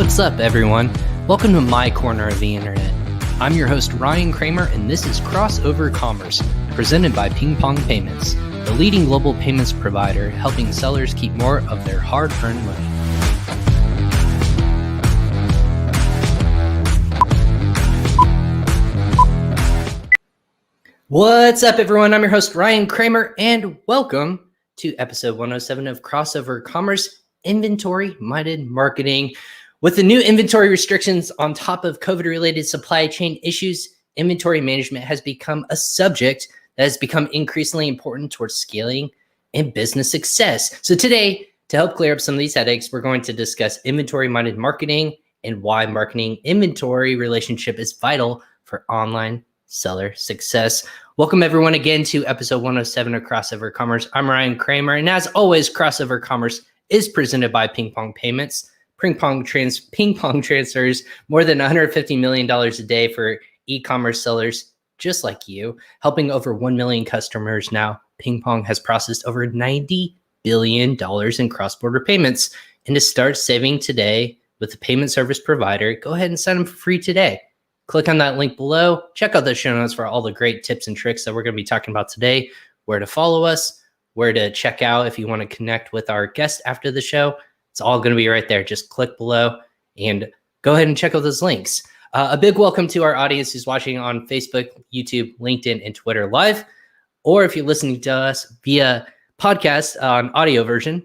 What's up, everyone? Welcome to my corner of the internet. I'm your host, Ryan Cramer, and this is Crossover Commerce, presented by PingPong Payments, the leading global payments provider helping sellers keep more of their hard-earned money. What's up, everyone? I'm your host, Ryan Cramer, and welcome to episode 107 of Crossover Commerce, Inventory-Minded Marketing. With the new inventory restrictions on top of COVID-related supply chain issues, inventory management has become a subject that has become increasingly important towards scaling and business success. So today, to help clear up some of these headaches, we're going to discuss inventory-minded marketing and why marketing inventory relationship is vital for online seller success. Welcome everyone again to episode 107 of Crossover Commerce. I'm Ryan Cramer, and as always, Crossover Commerce is presented by PingPong Payments. PingPong transfers more than $150 million a day for e-commerce sellers just like you, helping over 1 million customers now. PingPong has processed over $90 billion in cross-border payments. And to start saving today with a payment service provider, go ahead and sign up for free today. Click on that link below. Check out the show notes for all the great tips and tricks that we're going to be talking about today, where to follow us, where to check out if you want to connect with our guest after the show. It's all going to be right there. Just click below and go ahead and check out those links. A big welcome to our audience who's watching on Facebook, YouTube, LinkedIn, and Twitter live. Or if you're listening to us via podcast on audio version,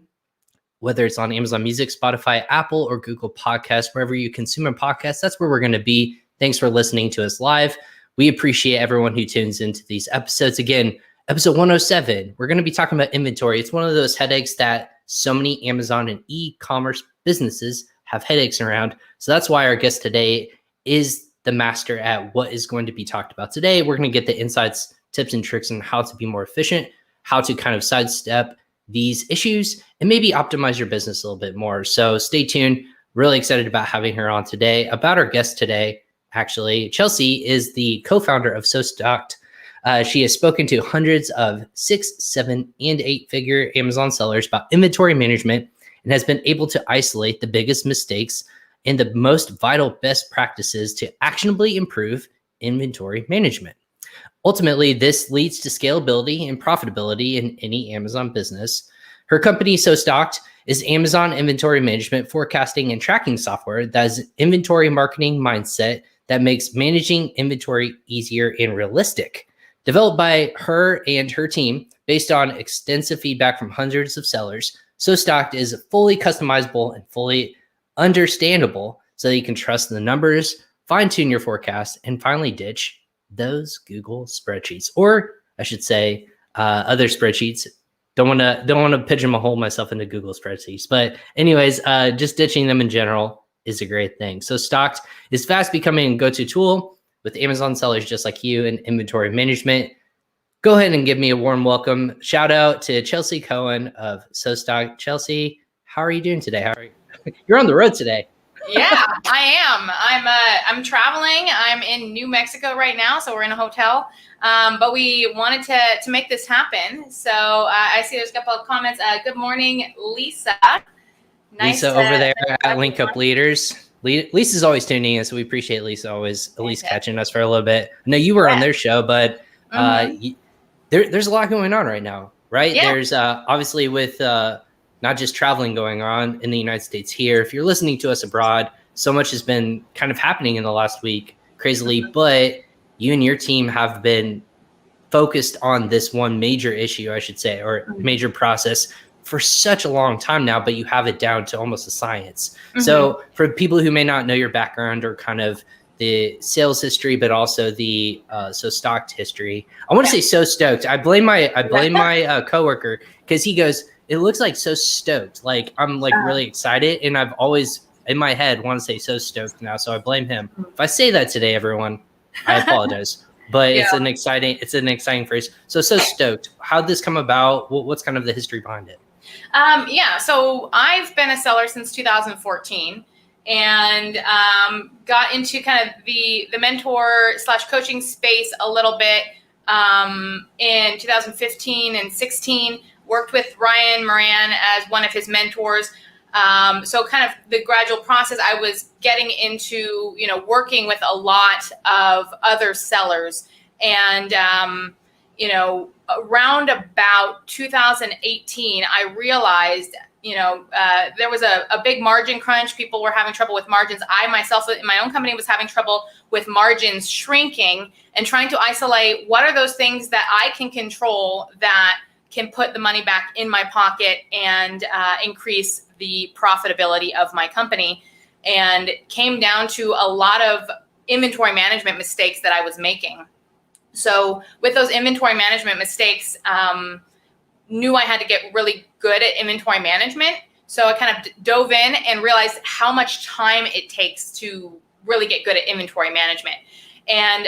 whether it's on Amazon Music, Spotify, Apple, or Google Podcasts, wherever you consume a podcast, that's where we're going to be. Thanks for listening to us live. We appreciate everyone who tunes into these episodes. Again, episode 107, we're going to be talking about inventory. It's one of those headaches that so many Amazon and e-commerce businesses have headaches around. So that's why our guest today is the master at what is going to be talked about today. We're going to get the insights, tips, and tricks on how to be more efficient, how to kind of sidestep these issues, and maybe optimize your business a little bit more. So stay tuned. Really excited about having her on today. About our guest today, actually, Chelsea is the co-founder of SoStocked. She has spoken to hundreds of 6, 7, and 8-figure Amazon sellers about inventory management and has been able to isolate the biggest mistakes and the most vital best practices to actionably improve inventory management. Ultimately, this leads to scalability and profitability in any Amazon business. Her company, SoStocked, is Amazon inventory management forecasting and tracking software that has an inventory marketing mindset that makes managing inventory easier and realistic. Developed by her and her team based on extensive feedback from hundreds of sellers, SoStocked is fully customizable and fully understandable so that you can trust the numbers, fine-tune your forecast, and finally ditch those Google spreadsheets, or I should say other spreadsheets. Don't want to pigeonhole myself into Google spreadsheets, but anyways, just ditching them in general is a great thing. SoStocked is fast becoming a go-to tool with Amazon sellers just like you in inventory management. Go ahead and give me a warm welcome. Shout out to Chelsea Cohen of SoStocked. Chelsea, how are you doing today? How are you? You're on the road today. Yeah, I am. I'm traveling. I'm in New Mexico right now, so we're in a hotel. But we wanted to make this happen. So I see there's a couple of comments. Good morning, Lisa. Nice Lisa over there at Link Up Leaders. Lisa's always tuning in, so we appreciate Lisa always at least catching us for a little bit. I know you were on their show, but there's a lot going on right now, right? Yeah. There's obviously with not just traveling going on in the United States here. If you're listening to us abroad, so much has been kind of happening in the last week, crazily, but you and your team have been focused on this one major issue, I should say, or major process for such a long time now, but you have it down to almost a science. So for people who may not know your background or kind of the sales history, but also the SoStocked history, I want to say so stoked. I blame my coworker because he goes, it looks like so stoked. Like I'm like really excited, and I've always in my head want to say so stoked now, so I blame him. If I say that today, everyone, I apologize. But it's an exciting phrase. So stoked. How'd this come about? What's kind of the history behind it? So I've been a seller since 2014 and got into kind of the mentor / coaching space a little bit in 2015 and 16. Worked with Ryan Moran as one of his mentors. So kind of the gradual process, I was getting into, working with a lot of other sellers. And, around about 2018, I realized, there was a big margin crunch. People were having trouble with margins. I myself in my own company was having trouble with margins shrinking and trying to isolate what are those things that I can control that can put the money back in my pocket and increase the profitability of my company. And it came down to a lot of inventory management mistakes that I was making. So with those inventory management mistakes, knew I had to get really good at inventory management. So I kind of dove in and realized how much time it takes to really get good at inventory management. And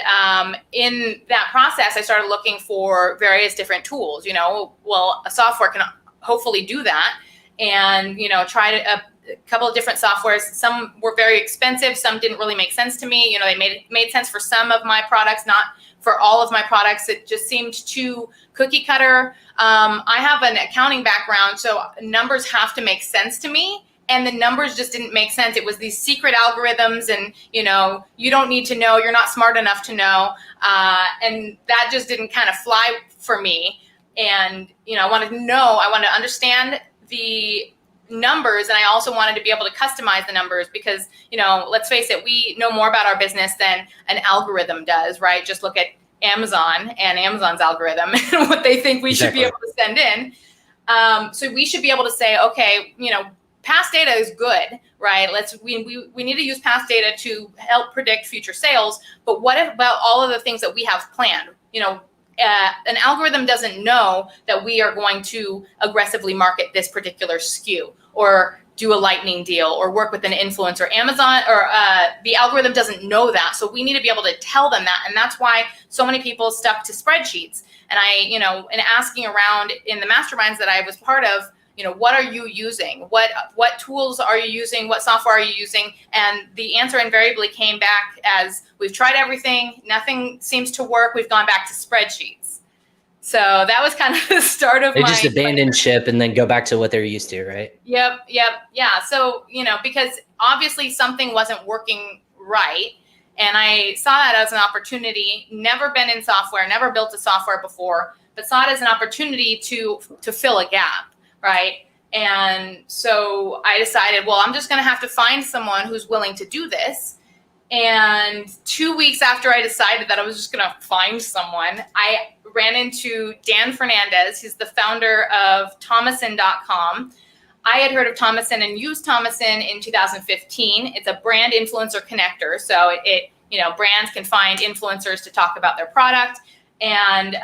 in that process, I started looking for various different tools. A software can hopefully do that. And, tried a couple of different softwares. Some were very expensive. Some didn't really make sense to me. They made sense for some of my products, not for all of my products. It just seemed too cookie cutter. I have an accounting background, so numbers have to make sense to me. And the numbers just didn't make sense. It was these secret algorithms and, you don't need to know, you're not smart enough to know. And that just didn't kind of fly for me. And, I wanted to understand the numbers. And I also wanted to be able to customize the numbers because, let's face it, we know more about our business than an algorithm does, right? Just look at Amazon and Amazon's algorithm and what they think we should be able to send in. So we should be able to say, okay, past data is good, right? We need to use past data to help predict future sales. But what about all of the things that we have planned? An algorithm doesn't know that we are going to aggressively market this particular SKU or do a lightning deal or work with an influencer. Amazon or the algorithm doesn't know that. So we need to be able to tell them that. And that's why so many people stuck to spreadsheets. And in asking around in the masterminds that I was part of, what are you using? What tools are you using? What software are you using? And the answer invariably came back as, we've tried everything. Nothing seems to work. We've gone back to spreadsheets. So that was kind of the start of they just abandon ship and then go back to what they're used to, right? Yep. Yeah. So, because obviously something wasn't working right. And I saw that as an opportunity, never been in software, never built a software before, but saw it as an opportunity to fill a gap. Right. And so I decided, well, I'm just going to have to find someone who's willing to do this. And 2 weeks after I decided that I was just going to find someone, I ran into Dan Fernandez. He's the founder of Thomason.com. I had heard of Thomason and used Thomason in 2015. It's a brand influencer connector. So brands can find influencers to talk about their product. And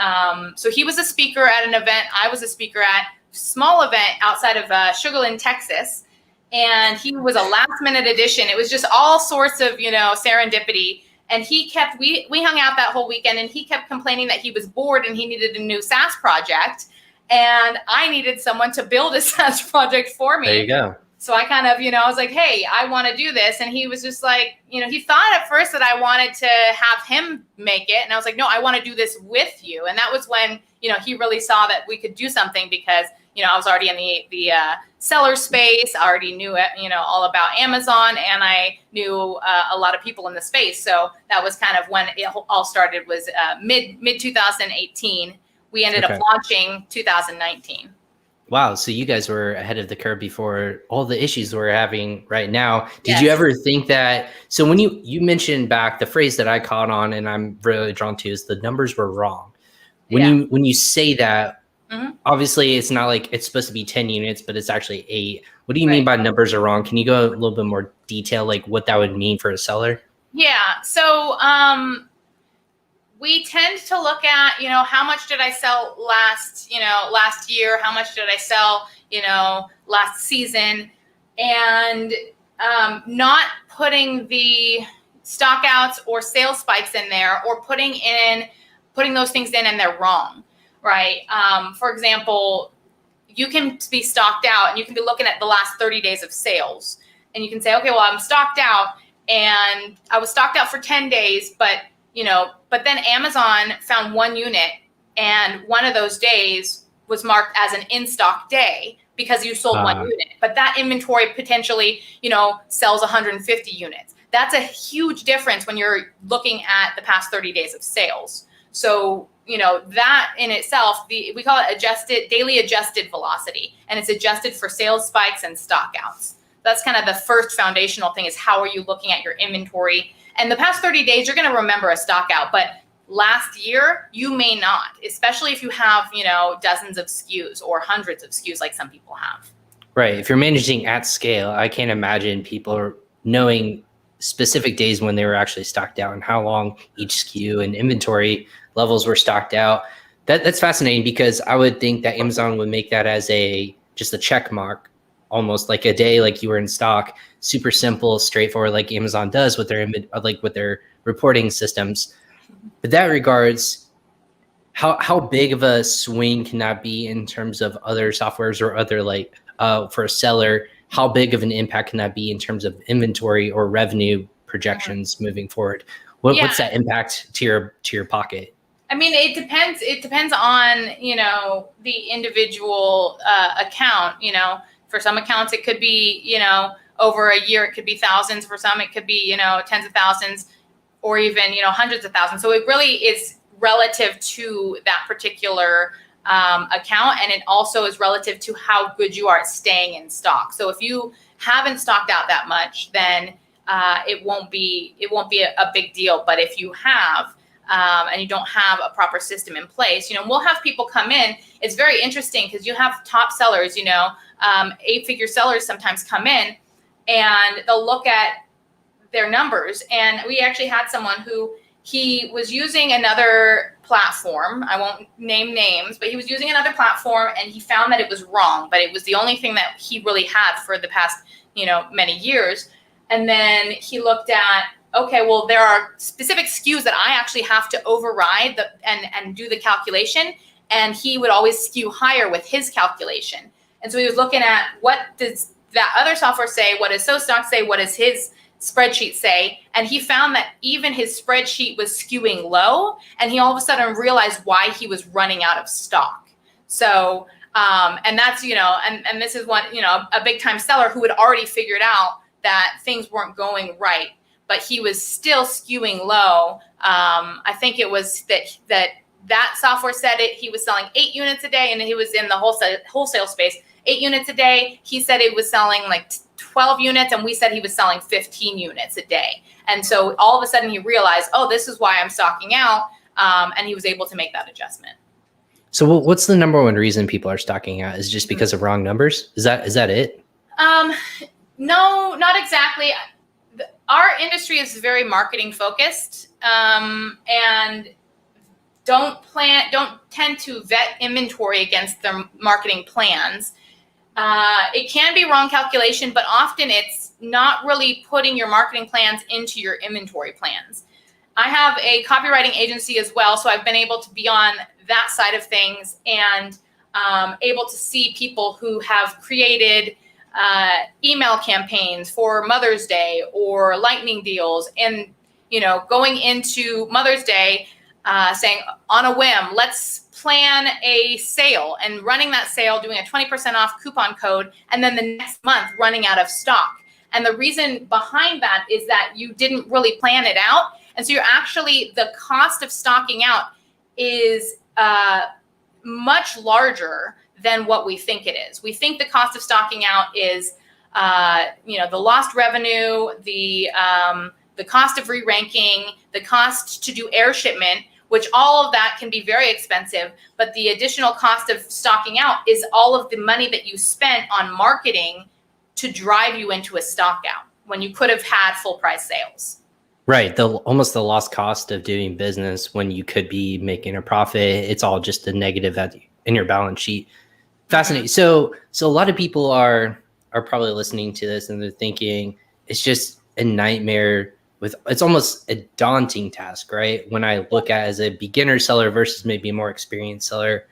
so he was a speaker at an event I was a speaker at. Small event outside of Sugar Land, Texas. And he was a last minute addition. It was just all sorts of, serendipity. And we hung out that whole weekend and he kept complaining that he was bored and he needed a new SaaS project. And I needed someone to build a SaaS project for me. There you go. So I kind of, I was like, hey, I want to do this. And he was just like, he thought at first that I wanted to have him make it. And I was like, no, I want to do this with you. And that was when, he really saw that we could do something because, I was already in the seller space. I already knew it, all about Amazon, and I knew a lot of people in the space. So that was kind of when it all started. Was mid 2018. We ended up launching 2019. Wow, so you guys were ahead of the curve before all the issues we're having right now. Did you ever think that? So when you mentioned back, the phrase that I caught on, and I'm really drawn to, is the numbers were wrong. When you say that. Mm-hmm. Obviously, it's not like it's supposed to be 10 units, but it's actually 8. What do you mean by numbers are wrong? Can you go a little bit more detail, like what that would mean for a seller? Yeah. So we tend to look at, how much did I sell last year? How much did I sell, last season? And not putting the stock outs or sales spikes in there, or putting those things in and they're wrong. Right. For example, you can be stocked out and you can be looking at the last 30 days of sales and you can say, okay, well, I'm stocked out and I was stocked out for 10 days, but then Amazon found 1 unit and one of those days was marked as an in-stock day because you sold one unit, but that inventory potentially, sells 150 units. That's a huge difference when you're looking at the past 30 days of sales. So, that in itself, we call it daily adjusted velocity, and it's adjusted for sales spikes and stock outs. That's kind of the first foundational thing, is how are you looking at your inventory? And the past 30 days, you're going to remember a stock out, but last year, you may not, especially if you have, dozens of SKUs or hundreds of SKUs like some people have. Right. If you're managing at scale, I can't imagine people knowing specific days when they were actually stocked out and how long each SKU and inventory levels were stocked out. That's fascinating, because I would think that Amazon would make that as just a check mark, almost like a day like you were in stock. Super simple, straightforward, like Amazon does with their reporting systems. But that regards, how big of a swing can that be in terms of other softwares or other for a seller? How big of an impact can that be in terms of inventory or revenue projections moving forward? What's that impact to your pocket? I mean, it depends. It depends on, the individual account. For some accounts, it could be, over a year, it could be thousands. For some, it could be, tens of thousands, or even, hundreds of thousands. So it really is relative to that particular account. And it also is relative to how good you are at staying in stock. So if you haven't stocked out that much, then it won't be a big deal. But if you have, and you don't have a proper system in place, we'll have people come in. It's very interesting, because you have top sellers, 8-figure sellers sometimes come in, and they'll look at their numbers. And we actually had someone who, he was using another platform. I won't name names, but he was using another platform, and he found that it was wrong, but it was the only thing that he really had for the past, many years. And then he looked at, okay, well, there are specific SKUs that I actually have to override and do the calculation. And he would always skew higher with his calculation. And so he was looking at, what does that other software say? What does SoStocked say? What does his spreadsheet say? And he found that even his spreadsheet was skewing low. And he all of a sudden realized why he was running out of stock. So, and that's, and this is one, a big time seller who had already figured out that things weren't going right, but he was still skewing low. I think it was that software said he was selling 8 units a day, and he was in the wholesale space, 8 units a day. He said it was selling like 12 units, and we said he was selling 15 units a day. And so all of a sudden he realized, oh, this is why I'm stocking out. And he was able to make that adjustment. So what's the number one reason people are stocking out? Is it just because of wrong numbers? Is that it? No, not exactly. Our industry is very marketing focused, and don't tend to vet inventory against their marketing plans. It can be wrong calculation, but often it's not really putting your marketing plans into your inventory plans. I have a copywriting agency as well, so I've been able to be on that side of things, and able to see people who have created email campaigns for Mother's Day or lightning deals, and going into Mother's Day, saying on a whim, let's plan a sale, and running that sale, doing a 20% off coupon code, and then the next month running out of stock. And the reason behind that is that you didn't really plan it out. And so the cost of stocking out is much larger than what we think it is. We think the cost of stocking out is, the lost revenue, the cost of re-ranking, the cost to do air shipment, which all of that can be very expensive. But the additional cost of stocking out is all of the money that you spent on marketing to drive you into a stock out when you could have had full price sales. Right. Almost the lost cost of doing business when you could be making a profit. It's all just a negative in your balance sheet. Fascinating. So a lot of people are probably listening to this, and they're thinking it's just a nightmare. It's almost a daunting task, right? When I look at as a beginner seller versus maybe a more experienced seller.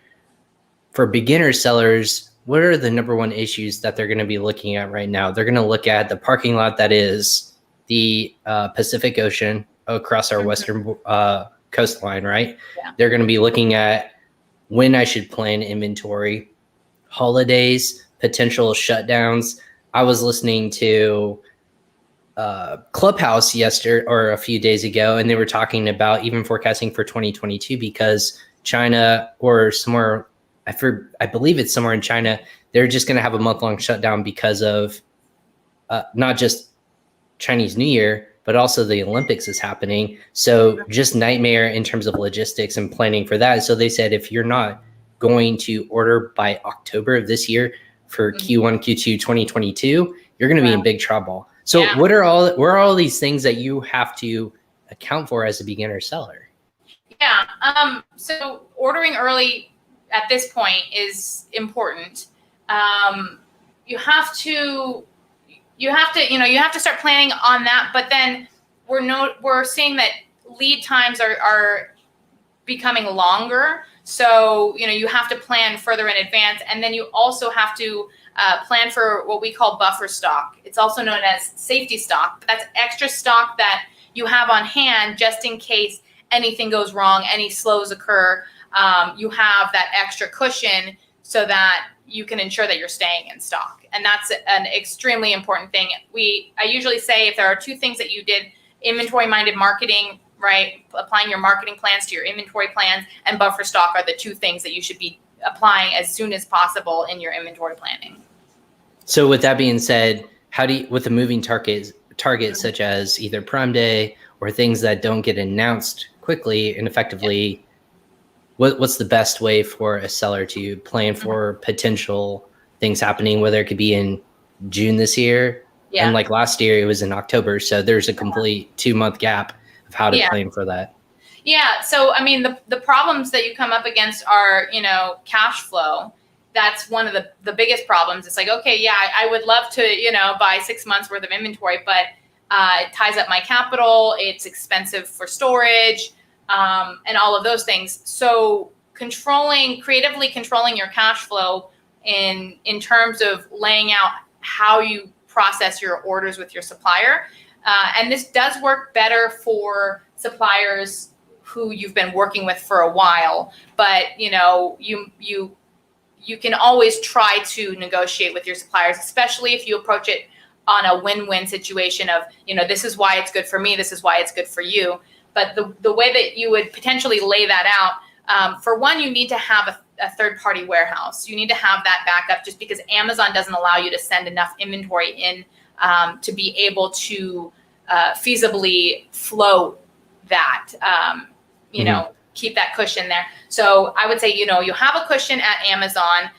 For beginner sellers, what are the number one issues that they're going to be looking at right now? They're going to look at the parking lot that is the Pacific Ocean across our western coastline, right? Yeah. They're going to be looking at when I should plan inventory, holidays, potential shutdowns. I was listening to Clubhouse yesterday or a few days ago, and they were talking about even forecasting for 2022 because China or somewhere, I believe it's somewhere in China, they're just going to have a month-long shutdown because of not just Chinese New Year, but also the Olympics is happening. So just nightmare in terms of logistics and planning for that. So they said, if you're not going to order by October of this year for Q1, Q2, 2022, you're going to be in big trouble. So what are all these things that you have to account for as a beginner seller? Yeah. So ordering early at this point is important. You have to start planning on that, but then we're seeing that lead times are becoming longer. So, you have to plan further in advance. And then you also have to plan for what we call buffer stock. It's also known as safety stock. That's extra stock that you have on hand just in case anything goes wrong, any slows occur. You have that extra cushion so that you can ensure that you're staying in stock. And that's an extremely important thing. I usually say if there are two things that you did, inventory-minded marketing, right? Applying your marketing plans to your inventory plans, and buffer stock are the two things that you should be applying as soon as possible in your inventory planning. So with that being said, with the moving targets such as either Prime Day or things that don't get announced quickly and effectively, what's the best way for a seller to plan for potential things happening, whether it could be in June this year, and like last year, it was in October. So there's a complete 2-month gap of how to plan for that. Yeah. So, I mean, the problems that you come up against are, cash flow. That's one of the biggest problems. It's like, okay, I would love to, buy 6 months worth of inventory, but it ties up my capital. It's expensive for storage, and all of those things. So creatively controlling your cash flow in terms of laying out how you process your orders with your supplier. And this does work better for suppliers who you've been working with for a while, but you can always try to negotiate with your suppliers, especially if you approach it on a win-win situation of, this is why it's good for me, this is why it's good for you. But the way that you would potentially lay that out, for one, you need to have a third-party warehouse. You need to have that backup just because Amazon doesn't allow you to send enough inventory in to be able to feasibly flow that, keep that cushion there. So I would say, you have a cushion at Amazon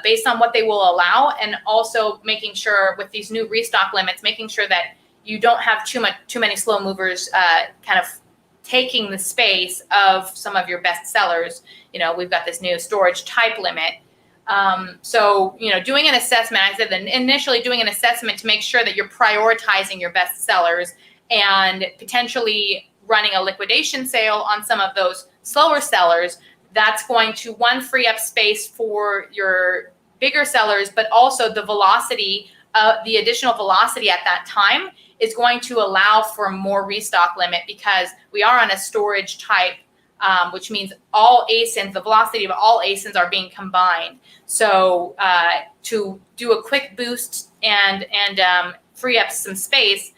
based on what they will allow, and also making sure with these new restock limits, making sure that you don't have too many slow movers kind of taking the space of some of your best sellers. We've got this new storage type limit. So, doing an assessment, I said that initially doing an assessment to make sure that you're prioritizing your best sellers and potentially running a liquidation sale on some of those slower sellers. That's going to, one, free up space for your bigger sellers, but also the additional velocity at that time is going to allow for more restock limit because we are on a storage type, which means all ASINs, the velocity of all ASINs are being combined. So to do a quick boost and free up some space,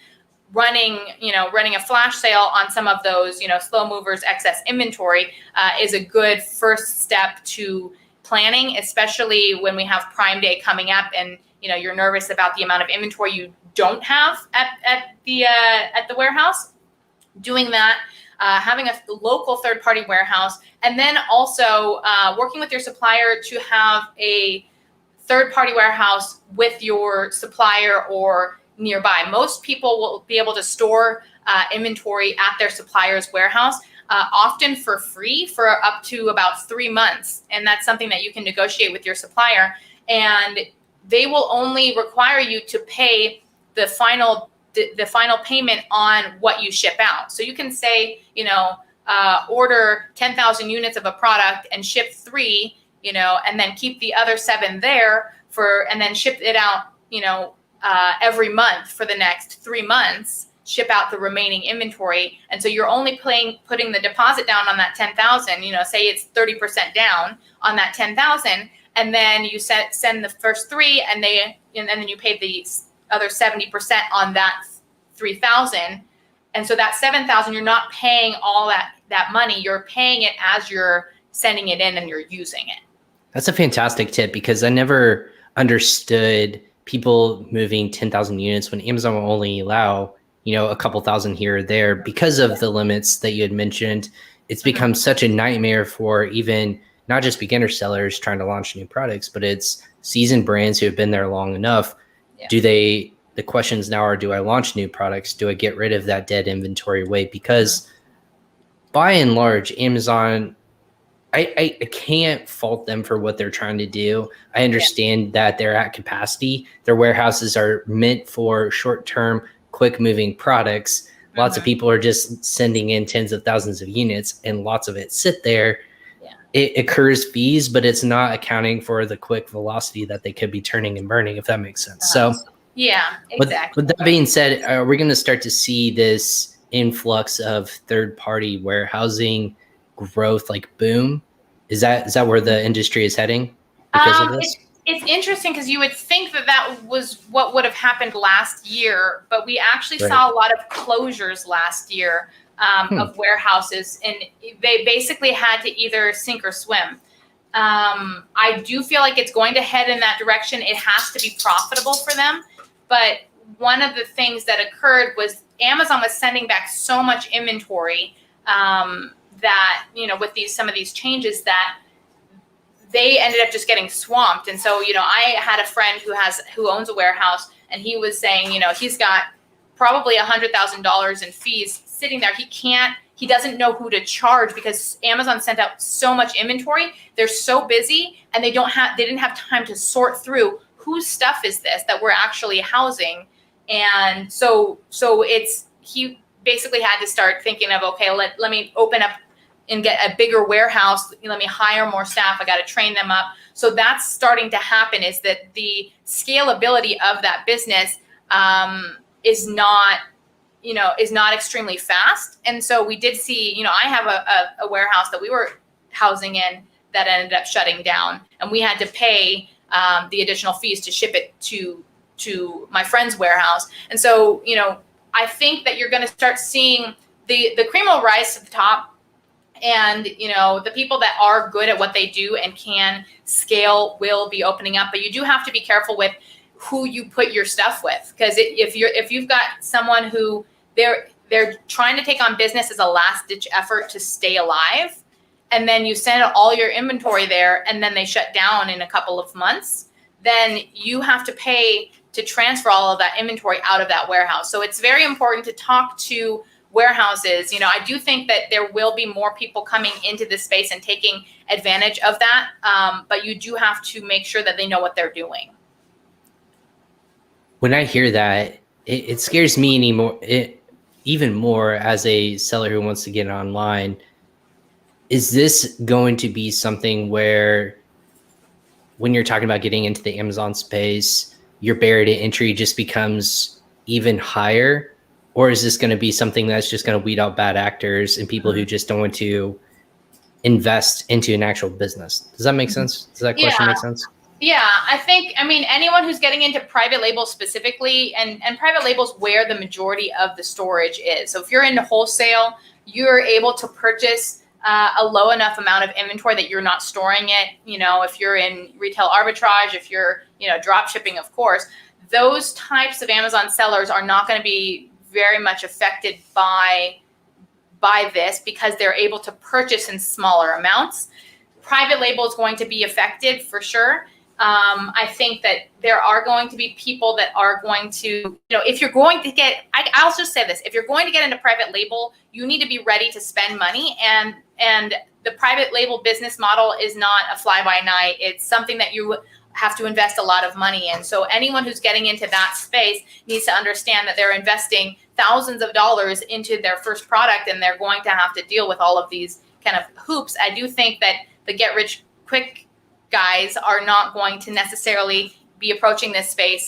running a flash sale on some of those, slow movers, excess inventory is a good first step to planning, especially when we have Prime Day coming up and, you're nervous about the amount of inventory you don't have at the warehouse. Doing that, having a local third-party warehouse, and then also working with your supplier to have a third-party warehouse with your supplier or nearby. Most people will be able to store inventory at their supplier's warehouse, often for free for up to about 3 months. And that's something that you can negotiate with your supplier. And they will only require you to pay the final payment on what you ship out. So you can say, order 10,000 units of a product and ship 3, and then keep the other 7 there and then ship it out, every month for the next 3 months, ship out the remaining inventory. And so you're only putting the deposit down on that 10,000, say it's 30% down on that 10,000. and then you send the first 3, and then you pay the other 70% on that 3,000. And so that 7,000, you're not paying all that money. You're paying it as you're sending it in and you're using it. That's a fantastic tip, because I never understood people moving 10,000 units when Amazon will only allow, a couple thousand here or there because of the limits that you had mentioned. It's become such a nightmare for even not just beginner sellers trying to launch new products, but it's seasoned brands who have been there long enough. Yeah. The questions now are, do I launch new products? Do I get rid of that dead inventory weight? Because by and large, Amazon, I can't fault them for what they're trying to do. I understand that they're at capacity. Their warehouses are meant for short-term, quick-moving products. Lots of people are just sending in tens of thousands of units, and lots of it sit there. Yeah. It incurs fees, but it's not accounting for the quick velocity that they could be turning and burning, if that makes sense. So, yeah, exactly. With that being said, are we going to start to see this influx of third-party warehousing growth boom? Is that where the industry is heading because of this? It's interesting, because you would think that was what would have happened last year, but we actually saw a lot of closures last year of warehouses, and they basically had to either sink or swim. I do feel like it's going to head in that direction. It has to be profitable for them. But one of the things that occurred was Amazon was sending back so much inventory that, with some of these changes, that they ended up just getting swamped. And so, I had a friend who owns a warehouse, and he was saying, he's got probably $100,000 in fees sitting there. He doesn't know who to charge, because Amazon sent out so much inventory. They're so busy, and they didn't have time to sort through whose stuff is this that we're actually housing. And so he basically had to start thinking of, okay, let me open up and get a bigger warehouse. Let me hire more staff. I got to train them up. So that's starting to happen, is that the scalability of that business is not extremely fast. And so we did see, I have a warehouse that we were housing in that ended up shutting down, and we had to pay the additional fees to ship it to my friend's warehouse. And so, I think that you're going to start seeing the cream will rise to the top. And, the people that are good at what they do and can scale will be opening up. But you do have to be careful with who you put your stuff with. Because if you've got someone who they're trying to take on business as a last ditch effort to stay alive, and then you send all your inventory there, and then they shut down in a couple of months, then you have to pay to transfer all of that inventory out of that warehouse. So it's very important to talk to warehouses. I do think that there will be more people coming into this space and taking advantage of that. But you do have to make sure that they know what they're doing. When I hear that, it scares me even more as a seller who wants to get online. Is this going to be something where, when you're talking about getting into the Amazon space, your barrier to entry just becomes even higher? Or is this going to be something that's just going to weed out bad actors and people who just don't want to invest into an actual business? Does that make sense? Does that question make sense? Yeah, anyone who's getting into private labels specifically, and private labels where the majority of the storage is. So if you're into wholesale, you're able to purchase a low enough amount of inventory that you're not storing it. If you're in retail arbitrage, if you're, drop shipping, of course, those types of Amazon sellers are not going to be very much affected by this, because they're able to purchase in smaller amounts. Private label is going to be affected for sure. I think that there are going to be people that are going to, if you're going to get, I'll just say this, if you're going to get into private label, you need to be ready to spend money. And the private label business model is not a fly-by-night. It's something that you have to invest a lot of money in. So anyone who's getting into that space needs to understand that they're investing thousands of dollars into their first product, and they're going to have to deal with all of these kind of hoops. I do think that the get rich quick guys are not going to necessarily be approaching this space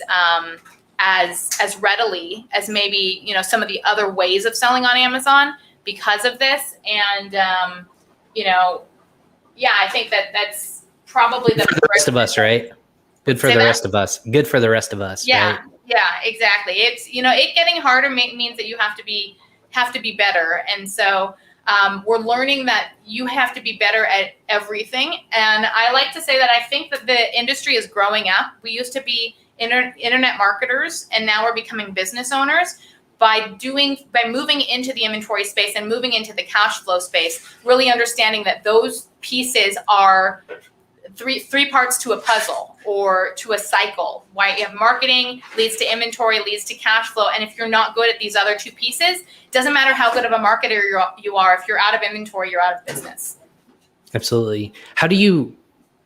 as readily as maybe some of the other ways of selling on Amazon because of this. And I think that's probably for the rest of us, right? Good for the rest of us. Good for the rest of us. Yeah, right? yeah, exactly. It's it getting harder means that you have to be better, and so we're learning that you have to be better at everything. And I like to say that I think that the industry is growing up. We used to be internet marketers, and now we're becoming business owners. By moving into the inventory space and moving into the cash flow space, really understanding that those pieces are three parts to a puzzle or to a cycle. Why you have marketing leads to inventory, leads to cash flow. And if you're not good at these other two pieces, it doesn't matter how good of a marketer you are. If you're out of inventory, you're out of business. Absolutely. How do you,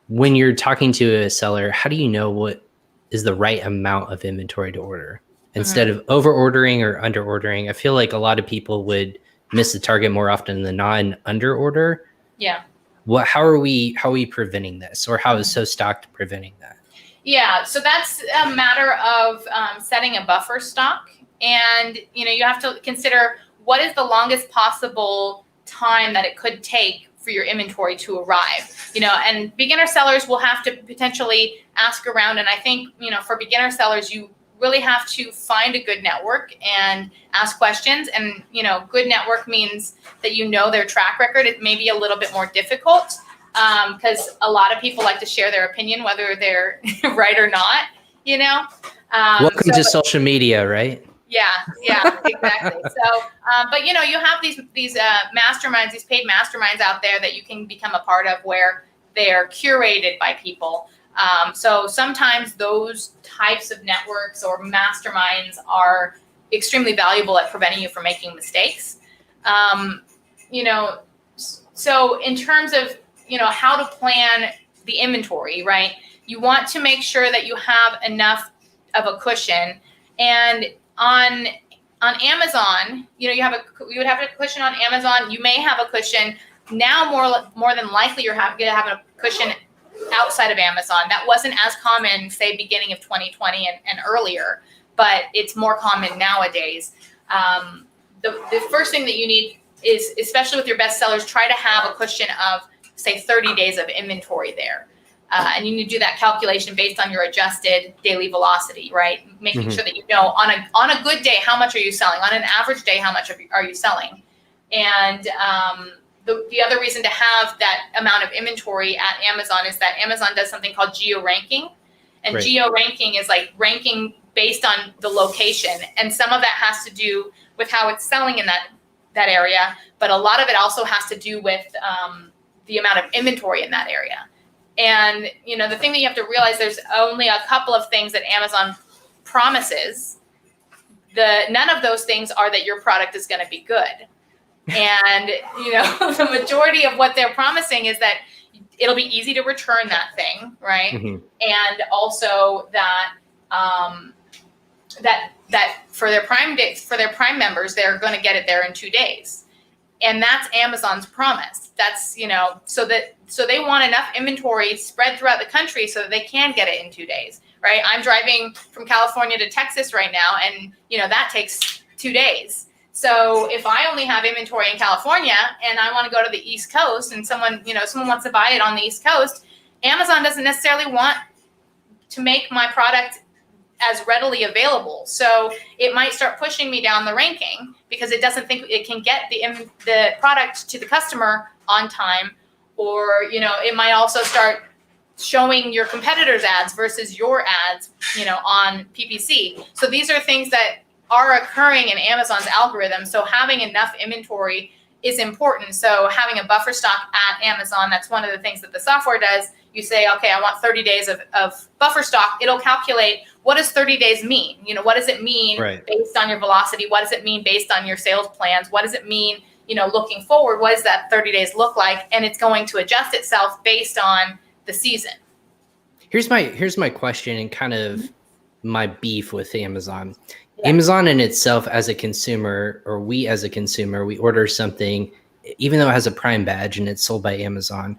when you're talking to a seller, how do you know what is the right amount of inventory to order instead of over ordering or under ordering? I feel like a lot of people would miss the target more often than not and under order. Yeah. How are we preventing this, or how is SoStocked preventing that? Yeah, so that's a matter of setting a buffer stock, and you have to consider what is the longest possible time that it could take for your inventory to arrive. And beginner sellers will have to potentially ask around, and I think for beginner sellers, you really have to find a good network and ask questions. And good network means that their track record. It may be a little bit more difficult because a lot of people like to share their opinion, whether they're right or not. Welcome to social media, right? Yeah, exactly. So, but you have these masterminds, these paid masterminds out there that you can become a part of, where they're curated by people. So sometimes those types of networks or masterminds are extremely valuable at preventing you from making mistakes. So in terms of, how to plan the inventory, right? You want to make sure that you have enough of a cushion. And on Amazon, you would have a cushion on Amazon. You may have a cushion now. More than likely, you're going to have a cushion outside of Amazon. That wasn't as common, say, beginning of 2020 and earlier, but it's more common nowadays. The first thing that you need is, especially with your best sellers, try to have a cushion of, say, 30 days of inventory there. And you need to do that calculation based on your adjusted daily velocity, right? Making sure that on a good day, how much are you selling? On an average day, how much are you selling? And the other reason to have that amount of inventory at Amazon is that Amazon does something called Geo Ranking. And right. Geo Ranking is like ranking based on the location. And some of that has to do with how it's selling in that area. But a lot of it also has to do with the amount of inventory in that area. And, the thing that you have to realize, there's only a couple of things that Amazon promises. None of those things are that your product is going to be good. And, the majority of what they're promising is that it'll be easy to return that thing, right? Mm-hmm. And also that that for their Prime members, they're going to get it there in 2 days. And that's Amazon's promise. That's, so they want enough inventory spread throughout the country so that they can get it in 2 days, right? I'm driving from California to Texas right now, and, that takes 2 days. So if I only have inventory in California and I want to go to the East Coast, and someone wants to buy it on the East Coast, Amazon doesn't necessarily want to make my product as readily available. So it might start pushing me down the ranking because it doesn't think it can get the product to the customer on time. Or, it might also start showing your competitors' ads versus your ads, on PPC. So these are things that are occurring in Amazon's algorithm. So having enough inventory is important. So having a buffer stock at Amazon, that's one of the things that the software does. You say, okay, I want 30 days of buffer stock. It'll calculate, what does 30 days mean? What does it mean right. based on your velocity? What does it mean based on your sales plans? What does it mean, looking forward? What does that 30 days look like? And it's going to adjust itself based on the season. Here's my question and kind of my beef with Amazon. Yeah. Amazon in itself as a consumer, or we as a consumer, we order something, even though it has a Prime badge and it's sold by Amazon,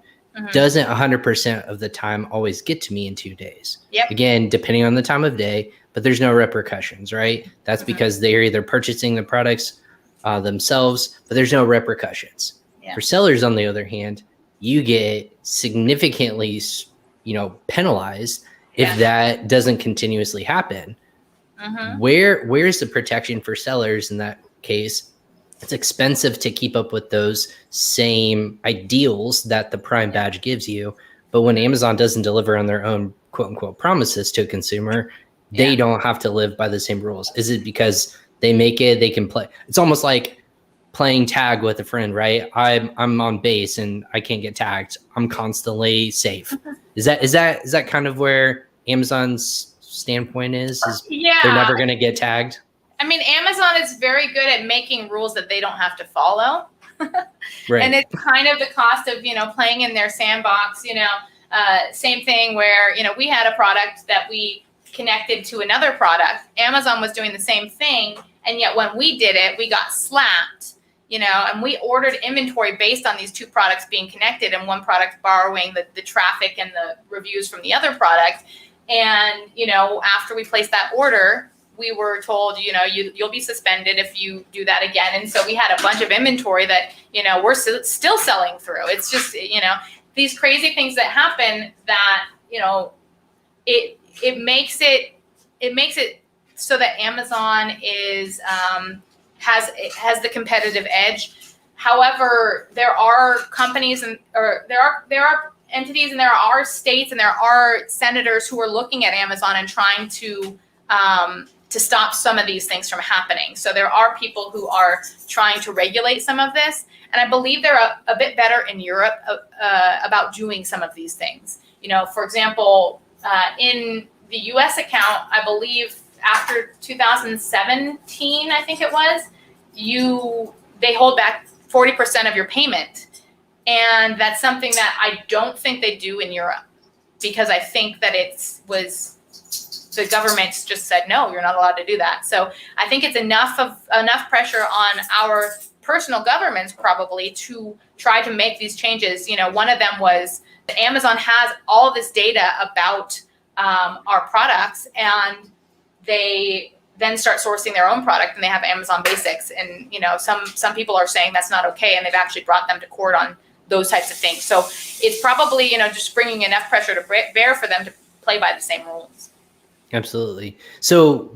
doesn't 100% of the time always get to me in 2 days. Yep. Again, depending on the time of day, but there's no repercussions, right? That's because they're either purchasing the products themselves, but there's no repercussions. Yeah. For sellers, on the other hand, you get significantly penalized Yeah. if that doesn't continuously happen. Mhm. Where's the protection for sellers in that case? It's expensive to keep up with those same ideals that the Prime badge gives you. But when Amazon doesn't deliver on their own quote unquote promises to a consumer, they don't have to live by the same rules. Is it because they make it, they can play? It's almost like playing tag with a friend, right? I'm on base and I can't get tagged. I'm constantly safe. Is that kind of where Amazon's standpoint is Yeah. they're never going to get tagged? I mean, Amazon is very good at making rules that they don't have to follow. Right. And it's kind of the cost of, playing in their sandbox, same thing where, we had a product that we connected to another product. Amazon was doing the same thing. And yet when we did it, we got slapped, and we ordered inventory based on these two products being connected and one product borrowing the traffic and the reviews from the other product. And, after we placed that order, we were told, you'll be suspended if you do that again. And so we had a bunch of inventory that, we're still selling through. It's just, these crazy things that happen that, it makes it so that Amazon has the competitive edge. However, there are companies there are entities and there are states and there are senators who are looking at Amazon and trying to stop some of these things from happening. So there are people who are trying to regulate some of this. And I believe they're a bit better in Europe about doing some of these things. For example, in the US account, I believe after 2017, I think it was, they hold back 40% of your payment. And that's something that I don't think they do in Europe, because I think that the government just said, no, you're not allowed to do that. So I think it's enough pressure on our personal governments probably to try to make these changes. One of them was that Amazon has all this data about our products, and they then start sourcing their own product, and they have Amazon Basics. And, some people are saying that's not okay, and they've actually brought them to court on those types of things. So it's probably, just bringing enough pressure to bear for them to play by the same rules. Absolutely. So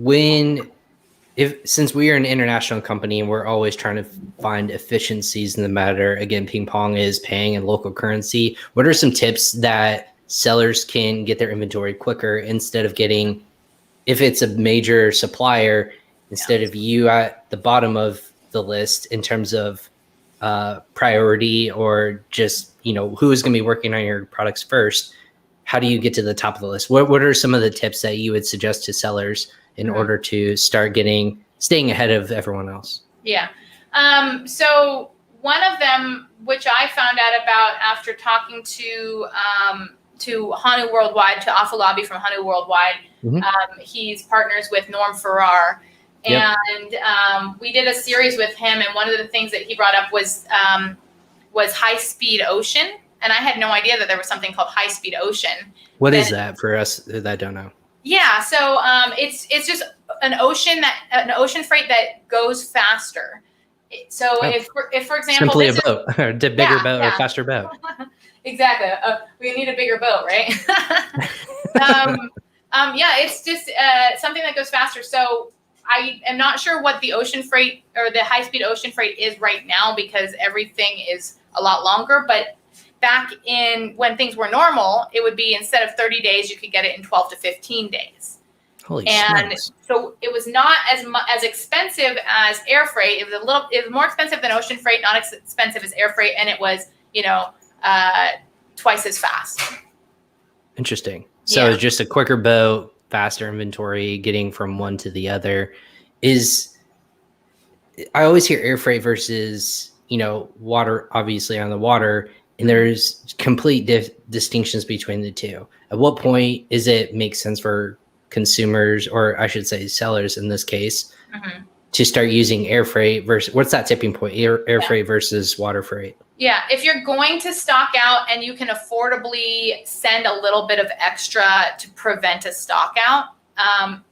since we are an international company and we're always trying to find efficiencies in the matter, again, ping pong is paying in local currency. What are some tips that sellers can get their inventory quicker instead of getting, if it's a major supplier, instead of you at the bottom of the list in terms of priority or just, who is going to be working on your products first? How do you get to the top of the list? What are some of the tips that you would suggest to sellers in order to start staying ahead of everyone else? Yeah. So one of them, which I found out about after talking to Hanu Worldwide, to Afolabi from Hanu Worldwide, he's partners with Norm Farrar. And we did a series with him. And one of the things that he brought up was High Speed Ocean. And I had no idea that there was something called High Speed Ocean. What is that for us that don't know? Yeah, so it's just an ocean freight that goes faster. So if for example, simply a boat, or a bigger boat or a faster boat. Exactly. We need a bigger boat, right? It's just something that goes faster. So I am not sure what the ocean freight or the high-speed ocean freight is right now, because everything is a lot longer. But back in when things were normal, it would be, instead of 30 days, you could get it in 12 to 15 days. Holy and smokes. So it was not as expensive as air freight. It was more expensive than ocean freight, not as expensive as air freight, and it was, twice as fast. Interesting. So it's just a quicker boat, faster inventory, getting from one to the other. I always hear air freight versus, water, obviously on the water, and there's complete distinctions between the two. At what point is it make sense for consumers, or I should say sellers in this case, to start using air freight versus, what's that tipping point, air freight versus water freight? Yeah, if you're going to stock out and you can affordably send a little bit of extra to prevent a stock out,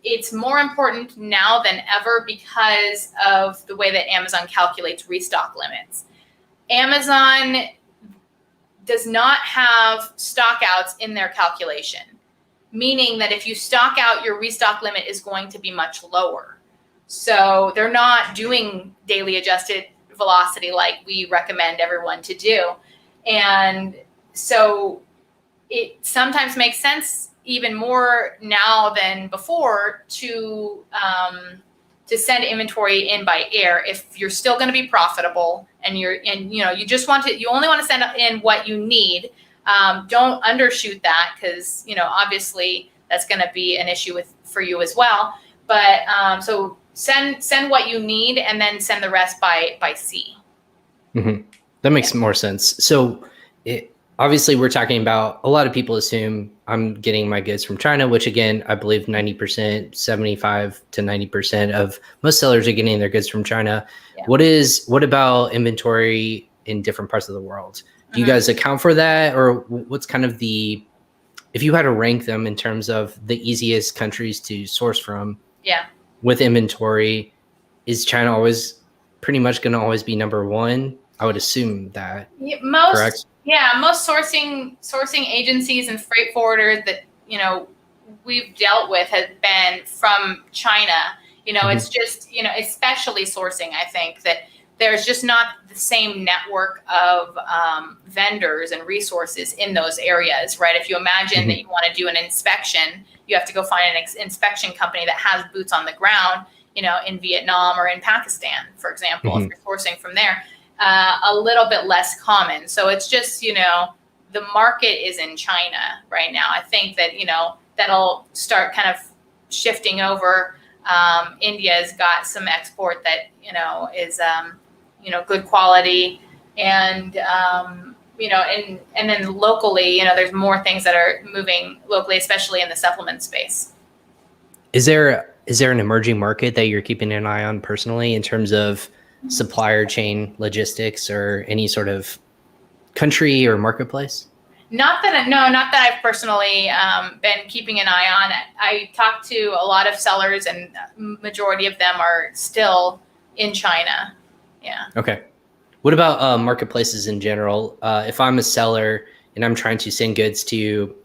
it's more important now than ever because of the way that Amazon calculates restock limits. Amazon does not have stockouts in their calculation, meaning that if you stock out, your restock limit is going to be much lower. So they're not doing daily adjusted velocity like we recommend everyone to do. And so it sometimes makes sense even more now than before to send inventory in by air if you're still going to be profitable and you only want to send in what you need. Don't undershoot that, because obviously that's going to be an issue for you as well. But so send what you need and then send the rest by sea. Mm-hmm. That makes more sense. So obviously we're talking about, a lot of people assume I'm getting my goods from China, which again, I believe 90%, 75 to 90% of most sellers are getting their goods from China. Yeah. What about inventory in different parts of the world? Do you guys account for that? Or what's kind of if you had to rank them in terms of the easiest countries to source from with inventory, is China always pretty much going to always be number one? I would assume that. Correct? Yeah, most sourcing agencies and freight forwarders that we've dealt with has been from China. It's just especially sourcing. I think that there's just not the same network of vendors and resources in those areas, right? If you imagine that you want to do an inspection, you have to go find an inspection company that has boots on the ground, in Vietnam or in Pakistan, for example, if you're sourcing from there. A little bit less common. So it's just, the market is in China right now. I think that, that'll start kind of shifting over. India's got some export that, is, good quality. And, and then locally, there's more things that are moving locally, especially in the supplement space. Is there an emerging market that you're keeping an eye on personally in terms of supplier chain logistics or any sort of country or marketplace? Not that I've personally been keeping an eye on. I talked to a lot of sellers, and majority of them are still in China. Yeah. Okay. What about marketplaces in general? If I'm a seller and I'm trying to send goods to,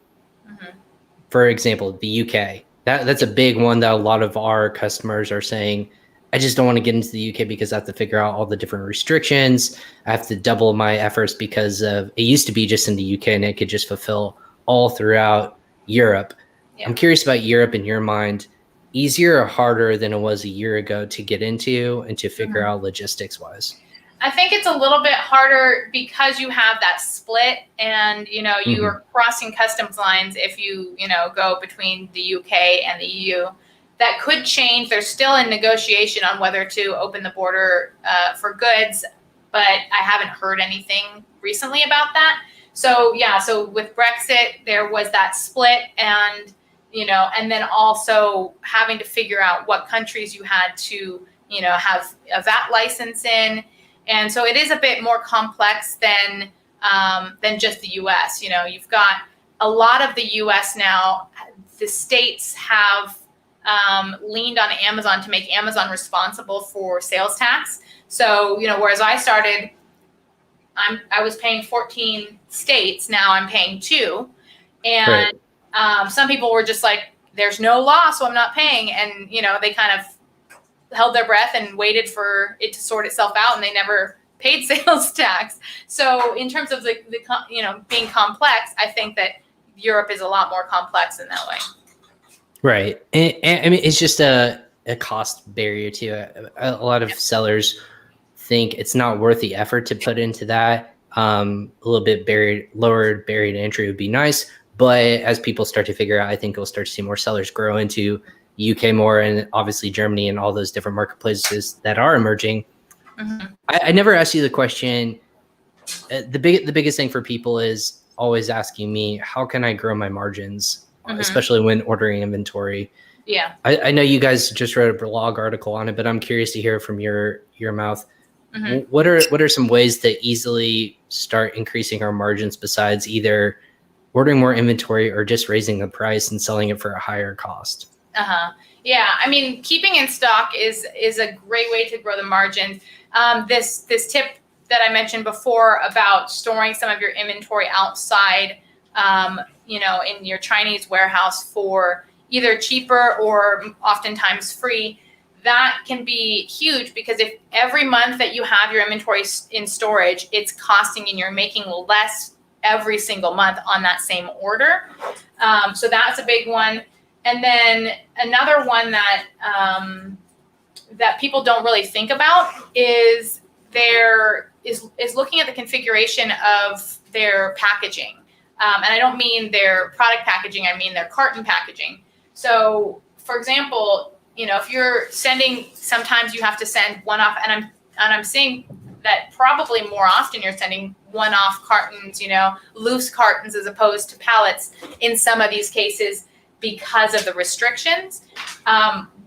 for example, the UK, that's a big one that a lot of our customers are saying, I just don't want to get into the UK because I have to figure out all the different restrictions. I have to double my efforts because it used to be just in the UK and it could just fulfill all throughout Europe. Yeah. I'm curious about Europe in your mind. Easier or harder than it was a year ago to get into and to figure out logistics wise? I think it's a little bit harder because you have that split, and you are crossing customs lines if you go between the UK and the EU. That could change. There's still a negotiation on whether to open the border for goods, but I haven't heard anything recently about that. So with Brexit, there was that split, and and then also having to figure out what countries you had to have a VAT license in, and so it is a bit more complex than just the U.S. You've got a lot of the U.S. now. The states have leaned on Amazon to make Amazon responsible for sales tax. So, whereas I started, I was paying 14 states. Now I'm paying 2. And some people were just like, there's no law, so I'm not paying. And, they kind of held their breath and waited for it to sort itself out, and they never paid sales tax. So in terms of the being complex, I think that Europe is a lot more complex in that way. Right. And I mean, it's just a cost barrier too. A lot of sellers think it's not worth the effort to put into that. A little bit lower barrier to entry would be nice. But as people start to figure out, I think we'll start to see more sellers grow into UK more, and obviously Germany and all those different marketplaces that are emerging. I never asked you the question. The biggest thing for people is always asking me, how can I grow my margins? Especially when ordering inventory. Yeah. I know you guys just wrote a blog article on it, but I'm curious to hear from your mouth. What are some ways to easily start increasing our margins besides either ordering more inventory or just raising the price and selling it for a higher cost? Yeah. I mean, keeping in stock is a great way to grow the margins. This tip that I mentioned before about storing some of your inventory outside, in your Chinese warehouse for either cheaper or oftentimes free, that can be huge, because if every month that you have your inventory in storage, it's costing and you're making less every single month on that same order. So that's a big one. And then another one that that people don't really think about is looking at the configuration of their packaging. And I don't mean their product packaging, I mean their carton packaging. So for example, if you're sending, sometimes you have to send one-off, and I'm seeing that probably more often you're sending one-off cartons, loose cartons as opposed to pallets in some of these cases because of the restrictions.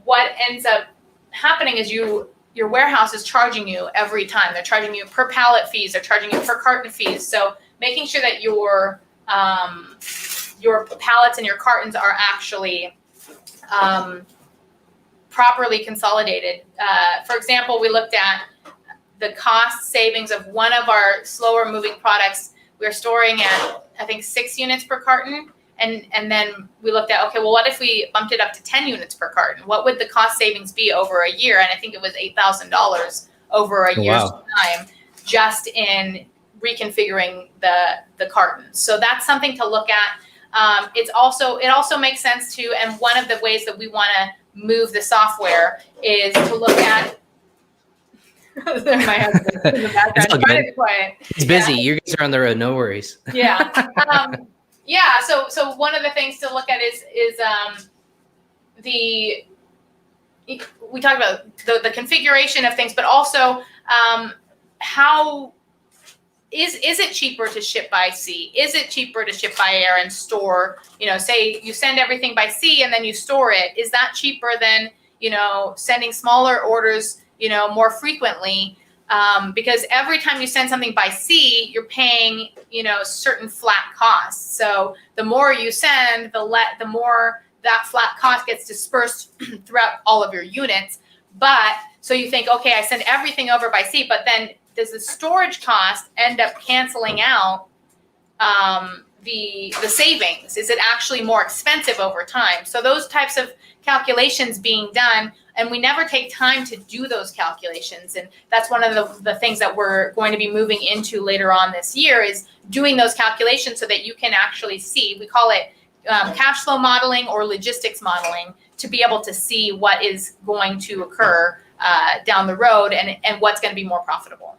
What ends up happening is your warehouse is charging you every time. They're charging you per pallet fees, they're charging you per carton fees. So making sure that your pallets and your cartons are actually properly consolidated. For example, we looked at the cost savings of one of our slower moving products. We're storing at, I think, 6 units per carton. And then we looked at, okay, well, what if we bumped it up to 10 units per carton? What would the cost savings be over a year? And I think it was $8,000 over a year's time, just in reconfiguring the cartons. So that's something to look at. It also makes sense too. And one of the ways that we want to move the software is to look at. My husband in the background. Trying to be quiet. It's busy. You guys are on the road. No worries. Yeah. So one of the things to look at is we talked about the configuration of things, but also how is it cheaper to ship by sea? Is it cheaper to ship by air and store? Say you send everything by sea and then you store it. Is that cheaper than sending smaller orders more frequently? Because every time you send something by sea, you're paying, certain flat costs. So the more you send, the more that flat cost gets dispersed throughout all of your units. But so you think, okay, I send everything over by sea, but then does the storage cost end up canceling out the savings? Is it actually more expensive over time? So those types of calculations being done, and we never take time to do those calculations. And that's one of the things that we're going to be moving into later on this year, is doing those calculations so that you can actually see, we call it cash flow modeling or logistics modeling, to be able to see what is going to occur down the road and what's going to be more profitable.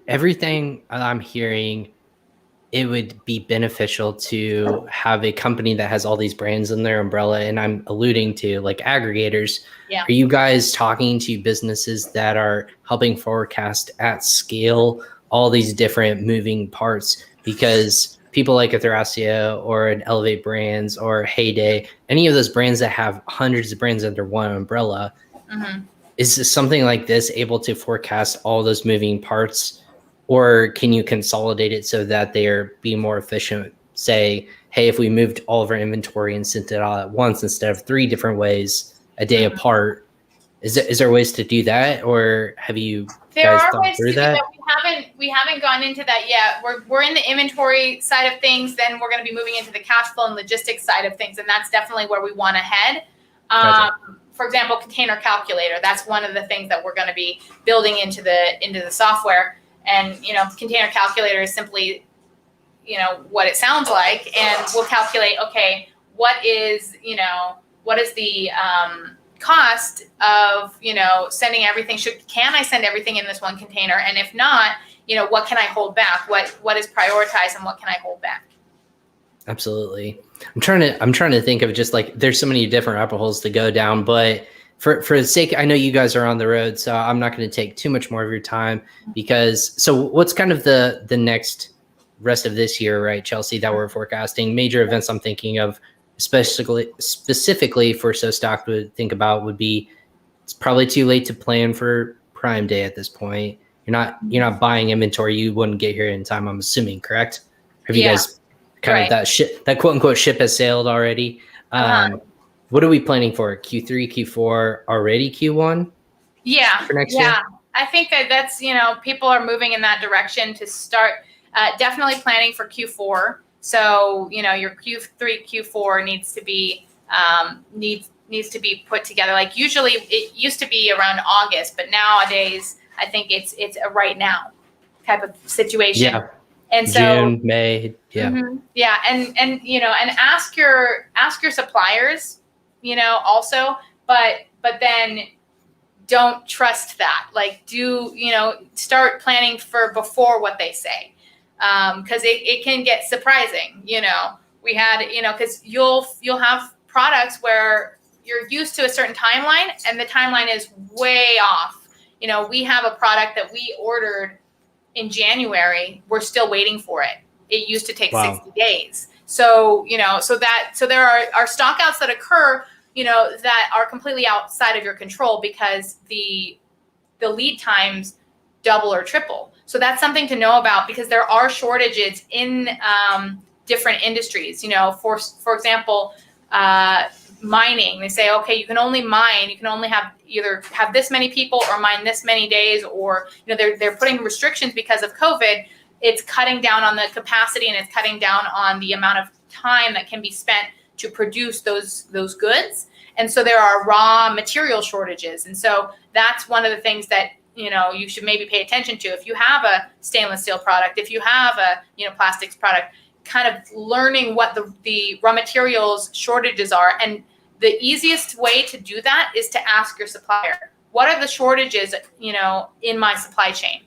Everything I'm hearing, it would be beneficial to have a company that has all these brands in their umbrella. And I'm alluding to like aggregators. Yeah. Are you guys talking to businesses that are helping forecast at scale all these different moving parts? Because people like a Thrasio or an Elevate Brands or Heyday, any of those brands that have hundreds of brands under one umbrella, is something like this able to forecast all those moving parts? Or can you consolidate it so that they're being more efficient? Say, hey, if we moved all of our inventory and sent it all at once instead of 3 different ways a day apart, is there ways to do that? Or have you guys thought through that? We haven't gone into that yet. We're in the inventory side of things. Then we're going to be moving into the cash flow and logistics side of things, and that's definitely where we want to head. Gotcha. For example, container calculator. That's one of the things that we're going to be building into the software. And, container calculator is simply, what it sounds like. And we'll calculate, okay, what is the cost of, sending everything? Can I send everything in this one container? And if not, what can I hold back? What is prioritized and what can I hold back? Absolutely. I'm trying to think of just like, there's so many different rabbit holes to go down, but for the sake, I know you guys are on the road, so I'm not going to take too much more of your time, so what's kind of the next rest of this year, right, Chelsea, that we're forecasting? Major events I'm thinking of, specifically for SoStocked would would be, it's probably too late to plan for Prime Day at this point. You're not buying inventory. You wouldn't get here in time, I'm assuming, correct? Have you guys kind of that quote unquote ship has sailed already? What are we planning for? Q3, Q4, already Q1? Yeah. For next year? I think that's, people are moving in that direction to start definitely planning for Q4. So, your Q3, Q4 needs to be needs to be put together. Like usually it used to be around August, but nowadays I think it's a right now type of situation. Yeah. And so June, May, yeah. Yeah, and and ask your suppliers, also, but then don't trust that. Like start planning for before what they say. Because it can get surprising. We had, because you'll have products where you're used to a certain timeline and the timeline is way off. We have a product that we ordered in January. We're still waiting for it. It used to take 60 days. So, so there are stockouts that occur, that are completely outside of your control because the lead times double or triple. So that's something to know about because there are shortages in different industries. For example, mining. They say, okay, you can only have either have this many people or mine this many days, or they're putting restrictions because of COVID. It's cutting down on the capacity and it's cutting down on the amount of time that can be spent to produce those goods. And so there are raw material shortages. And so that's one of the things that you should maybe pay attention to. If you have a stainless steel product, if you have a plastics product, kind of learning what the raw materials shortages are. And the easiest way to do that is to ask your supplier, what are the shortages in my supply chain,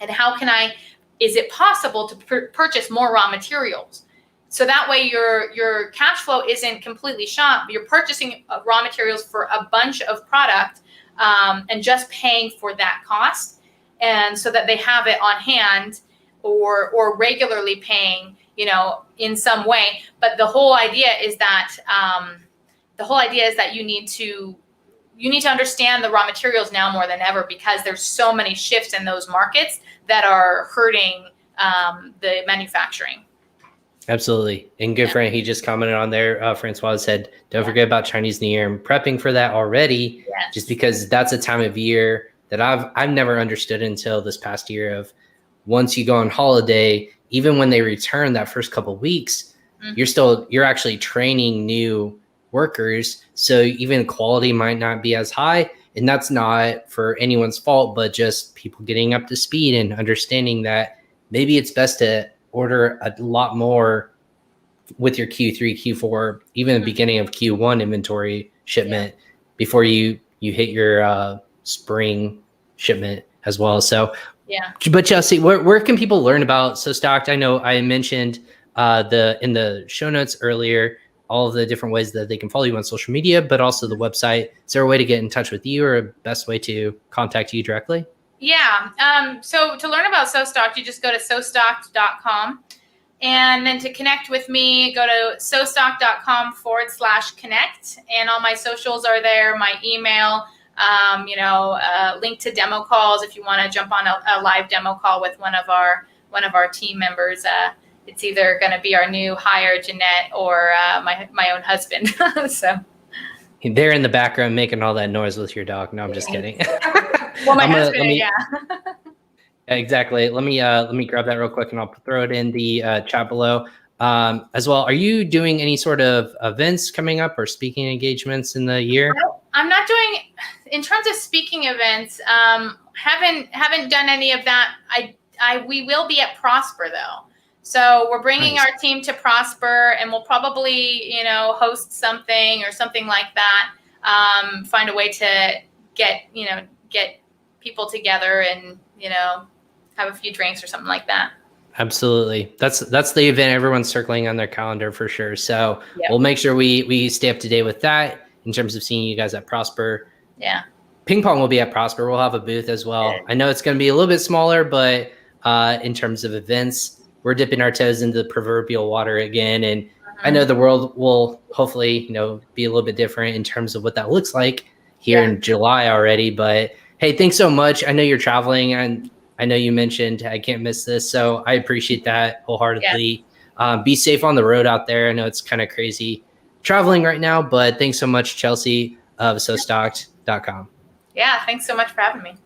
and how can is it possible to purchase more raw materials? So that way your cash flow isn't completely shot. You're purchasing raw materials for a bunch of product and just paying for that cost, and so that they have it on hand or regularly paying, in some way. But the whole idea is that you need to understand the raw materials now more than ever, because there's so many shifts in those markets that are hurting the manufacturing. Absolutely. And good friend, he just commented on there. Francois said, don't forget about Chinese New Year. I'm prepping for that already, just because that's a time of year that I've never understood until this past year of once you go on holiday, even when they return that first couple of weeks, you're actually training new workers. So even quality might not be as high. And that's not for anyone's fault, but just people getting up to speed and understanding that maybe it's best to order a lot more with your Q3, Q4, even the beginning of Q1 inventory shipment before you hit your spring shipment as well. So, but Chelsea, where can people learn about SoStocked? I know I mentioned in the show notes earlier, all of the different ways that they can follow you on social media, but also the website. Is there a way to get in touch with you or a best way to contact you directly? Yeah. So to learn about SoStocked, you just go to SoStocked.com. And then to connect with me, go to SoStocked.com/connect. And all my socials are there, my email, link to demo calls if you want to jump on a live demo call with one of our team members. It's either going to be our new hire, Jeanette, or my own husband. So they're in the background making all that noise with your dog. No, I'm just kidding. Well, my husband, yeah. Exactly. Let me grab that real quick and I'll throw it in the chat below as well. Are you doing any sort of events coming up or speaking engagements in the year? I'm not doing, in terms of speaking events, haven't done any of that. We will be at Prosper though. So we're bringing our team to Prosper, and we'll probably, host something or something like that. Find a way to get people together and, have a few drinks or something like that. Absolutely. That's the event everyone's circling on their calendar for sure. So we'll make sure we stay up to date with that in terms of seeing you guys at Prosper. Yeah. Ping Pong will be at Prosper. We'll have a booth as well. I know it's going to be a little bit smaller, but in terms of events, we're dipping our toes into the proverbial water again. And I know the world will hopefully, be a little bit different in terms of what that looks like here in July already. But hey, thanks so much. I know you're traveling, and I know you mentioned I can't miss this. So I appreciate that wholeheartedly. Be safe on the road out there. I know it's kind of crazy traveling right now, but thanks so much, Chelsea of SoStocked.com. Yeah, thanks so much for having me.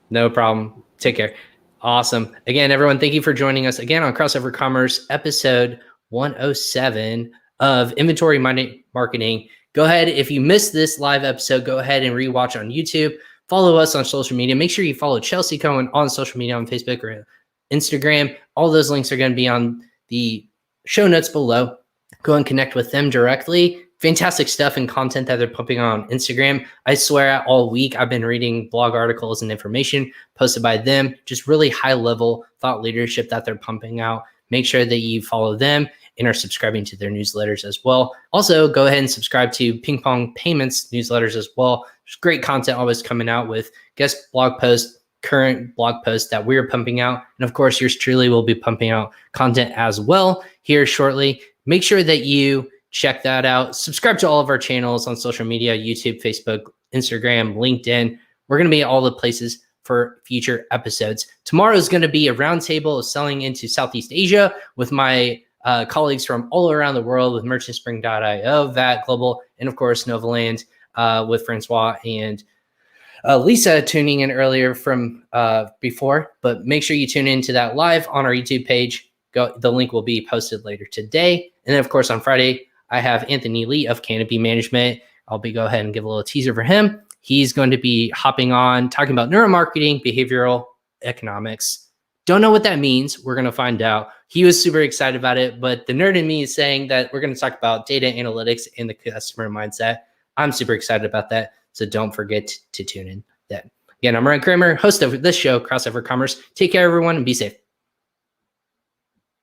No problem. Take care. Awesome. Again, everyone, thank you for joining us again on Crossover Commerce, episode 107 of Inventory Marketing. Go ahead. If you missed this live episode, go ahead and rewatch on YouTube. Follow us on social media. Make sure you follow Chelsea Cohen on social media on Facebook or Instagram. All those links are going to be on the show notes below. Go and connect with them directly. Fantastic stuff and content that they're pumping on Instagram. I swear all week I've been reading blog articles and information posted by them, just really high level thought leadership that they're pumping out. Make sure that you follow them and are subscribing to their newsletters as well. Also, go ahead and subscribe to PingPong Payments newsletters as well. There's great content always coming out with guest blog posts, current blog posts that we're pumping out. And of course, yours truly will be pumping out content as well here shortly. Make sure that you check that out. Subscribe to all of our channels on social media, YouTube, Facebook, Instagram, LinkedIn. We're going to be at all the places for future episodes. Tomorrow is going to be a roundtable of selling into Southeast Asia with my colleagues from all around the world with merchantspring.io, VAT Global, and of course, Novaland with Francois and Lisa tuning in earlier from before. But make sure you tune into that live on our YouTube page. The link will be posted later today. And then, of course, on Friday, I have Anthony Lee of Canopy Management. I'll go ahead and give a little teaser for him. He's going to be hopping on, talking about neuromarketing, behavioral economics. Don't know what that means. We're going to find out. He was super excited about it, but the nerd in me is saying that we're going to talk about data analytics and the customer mindset. I'm super excited about that, so don't forget to tune in then. Again, I'm Ryan Cramer, host of this show, Crossover Commerce. Take care, everyone, and be safe.